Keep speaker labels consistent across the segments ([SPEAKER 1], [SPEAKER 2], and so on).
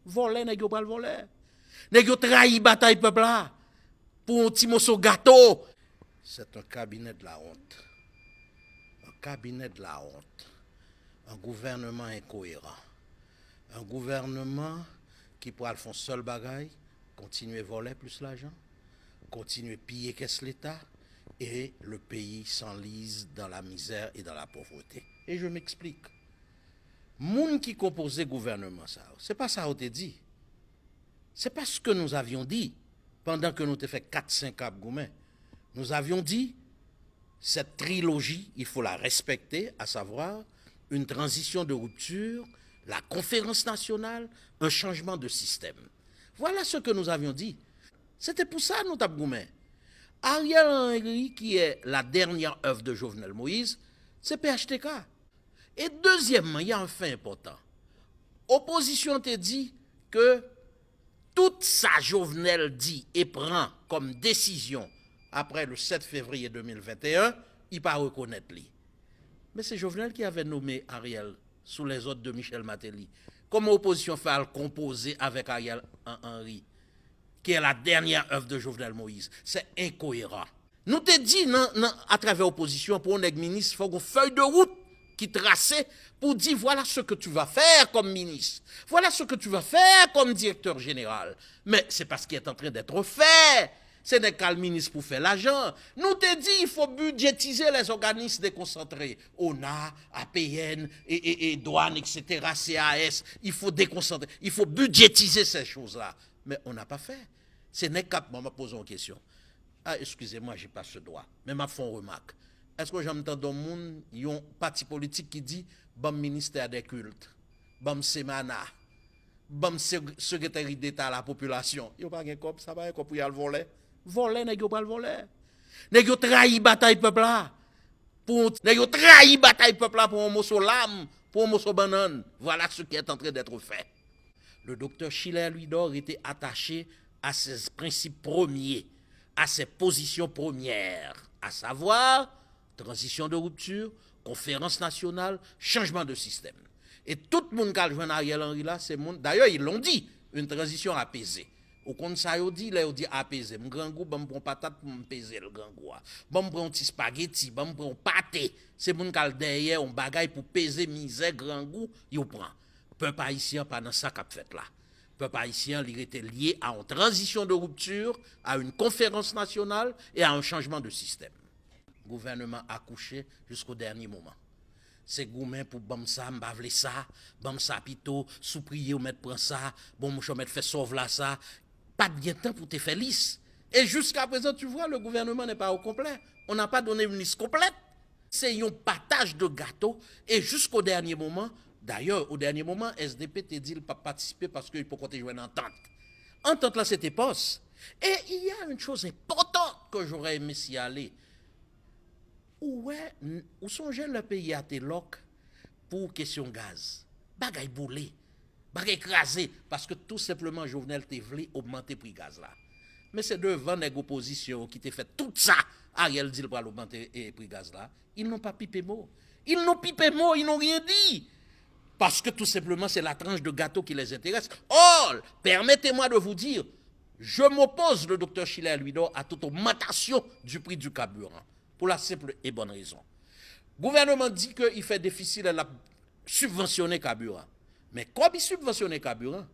[SPEAKER 1] Voler, nèg yo pas le voler. Nèg yo trahi bataille peuple là pour un petit morceau gâteau. C'est un cabinet de la honte. Un cabinet de la honte. Un gouvernement incohérent. Un gouvernement qui pourra faire seul bagaille, continuer à voler plus l'argent, continuer à piller qu'est-ce l'État, et le pays s'enlise dans la misère et dans la pauvreté. Et je m'explique. Moun qui composait le gouvernement, ça, c'est pas ça qu'on t'a dit. C'est pas ce que nous avions dit pendant que nous avons fait 4-5 Cap Goumen. Nous avions dit, cette trilogie, il faut la respecter, à savoir une transition de rupture, la conférence nationale, un changement de système. Voilà ce que nous avions dit. C'était pour ça nous avons Goumen. Ariel Henry, qui est la dernière œuvre de Jovenel Moïse, c'est PHTK. Et deuxièmement, il y a un fait important. Opposition te dit que tout ça Jovenel dit et prend comme décision après le 7 février 2021, il ne pas reconnaître lui. Mais c'est Jovenel qui avait nommé Ariel sous les ordres de Michel Martelly. Comment l'opposition fait à le composer avec Ariel Henry, qui est la dernière œuvre de Jovenel Moïse? C'est incohérent. Nous te dit à travers l'opposition, pour un ministre, il faut une feuille de route qui tracée pour dire voilà ce que tu vas faire comme ministre, voilà ce que tu vas faire comme directeur général. Mais c'est parce qu'il est en train d'être fait. Ce n'est qu'à le ministre pour faire l'argent. Nous te dit il faut budgétiser les organismes déconcentrés. ONA, APN, et douane, etc., CAS. Il faut déconcentrer. Il faut budgétiser ces choses-là. Mais on n'a pas fait. Ce n'est qu'à moi poser une question. Ah, excusez-moi, je n'ai pas ce droit. Mais ma font remarque. Est-ce que j'entends dans le monde, il y a un parti politique qui dit bon ministère des cultes, bon semana, bon secrétaire d'État à la population. Il n'y a pas de cop, ça va pour y aller voler. Voler, n'est-ce pas le voler. N'est-ce pas trahi bataille peuple là. N'est-ce pas trahi bataille peuple là pour un morceau lame, pour un morceau banane. Voilà ce qui est en train d'être fait. Le docteur Schiller Louis-Dor était attaché à ses principes premiers, à ses positions premières, à savoir transition de rupture, conférence nationale, changement de système. Et tout le monde qui a joué Ariel Henry là, c'est monde. D'ailleurs, ils l'ont dit, une transition apaisée. Au compte ça, ils dit, là, ils dit apaisé. Mon grand goût, bon, patate pour me peser le grand goût. Bon, prend un petit spaghetti, bon, prend pâté. C'est monde qui a derrière, on bagaille pour peser misère, grand goût, il prend. Peuple haïtien, pendant ça qu'a fait là. Peuple haïtien, il était lié à une transition de rupture, à une conférence nationale et à un changement de système. Le gouvernement a couché jusqu'au dernier moment. C'est Goumen pour bam ça, m'bavle ça, bam ça pito, sous prier ou mettre prend ça, bon mon mettre fait sauve là ça. Pas de bien temps pour te faire lisse. Et jusqu'à présent, tu vois, le gouvernement n'est pas au complet. On n'a pas donné une liste complète. C'est un partage de gâteau. Et jusqu'au dernier moment, d'ailleurs, au dernier moment, SDP te dit qu'il ne peut pas participer parce qu'il peut compter jouer une entente. Entente là, c'était poste. Et il y a une chose importante que j'aurais aimé s'y aller. Où sont le pays à Téloc pour question gaz? Bagay boulé, bagay écrasé, parce que tout simplement Jovenel te voulait augmenter le prix gaz là. Mais c'est devant les oppositions qui te fait tout ça, Ariel dit pour augmenter le prix gaz là. Ils n'ont pas pipé mot. Ils n'ont pipé mot, ils n'ont rien dit. Parce que tout simplement c'est la tranche de gâteau qui les intéresse. Or, permettez-moi de vous dire, je m'oppose, le docteur Schiller Louis-Dor, à toute augmentation du prix du carburant. Pour la simple et bonne raison. Le gouvernement dit qu'il fait difficile à subventionner le carburant. Mais comme il subventionne le carburant,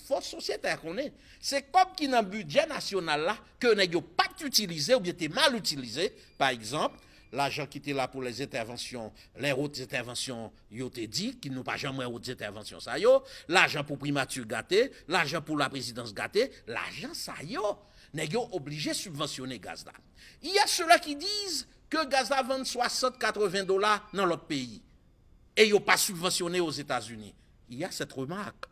[SPEAKER 1] force sociétaire qu'on est, c'est comme qui dans le budget national là, que n'a pas utilisé ou bien été mal utilisé. Par exemple, l'argent qui était là pour les interventions, les hautes interventions, il a dit, qui n'ont pas jamais hautes interventions, ça yo, l'argent pour primature gâté, l'argent pour la présidence gâté, l'argent ça yo, n'est obligé de subventionner gaz là. Il y a ceux-là qui disent que gaz là vend 60-80 $ dans l'autre pays. Et ils n'ont pas subventionné aux États-Unis. Il y a cette remarque.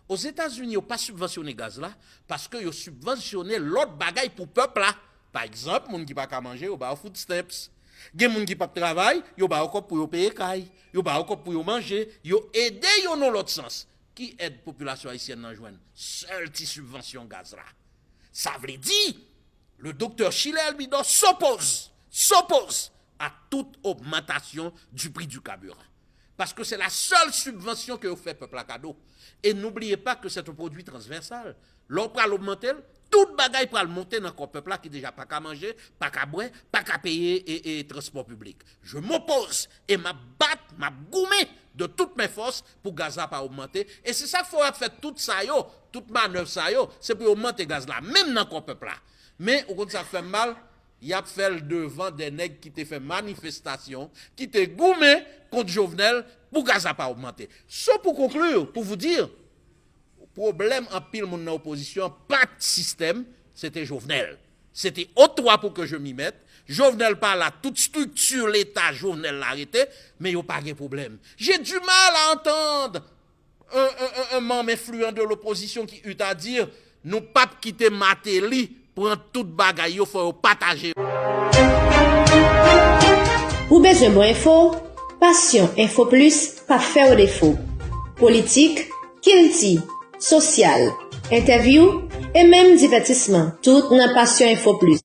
[SPEAKER 1] Aux États-Unis, ils n'ont pas subventionné gaz là parce qu'ils ont subventionné l'autre bagaille pour le peuple là. Par exemple, les gens qui ne peuvent pas manger, ils ont food stamps. Les gens qui ne peuvent pas travailler, ils ont encore pour payer caille. Ils ont encore pour manger. Ils ont aidé dans l'autre sens. Qui aide la population haïtienne à joindre? Seule petite subvention gaz là. Ça veut dire, le docteur Schiller Louis-Dor s'oppose à toute augmentation du prix du carburant. Parce que c'est la seule subvention que vous faites peuple à cadeau. Et n'oubliez pas que c'est un produit transversal. L'on peut l'augmenter, toute bagaille pour le monter dans le peuple là qui déjà pas qu'à manger, pas qu'à boire, pas qu'à payer et transport public. Je m'oppose et m'a battre, m'a goumé de toutes mes forces pour gaz là pas augmenter. Et c'est ça qu'il faut faire tout ça yo, toute manœuvre ça yo, c'est pour augmenter gaz là, même dans le peuple là. Mais au contraire ça fait mal. Il a fait le devant des nègres qui t'ont fait manifestation, qui t'ont goumé contre Jovenel pour gaz à pas augmenter. Sauf pour conclure, pour vous dire, problème en pile mon opposition, pas de système, c'était Jovenel. C'était autre pour que je m'y mette. Jovenel parle à toute structure, l'État, Jovenel l'arrêté, mais il n'y a pas de problème. J'ai du mal à entendre un membre influent de l'opposition qui eut à dire, nous pas quitter Matéli, prendre toute bagaille, il faut partager.
[SPEAKER 2] Ou besoin de info, Passion Info Plus, pas faire défaut. Politique, kilti, social, interview et même divertissement. Tout dans Passion Info Plus.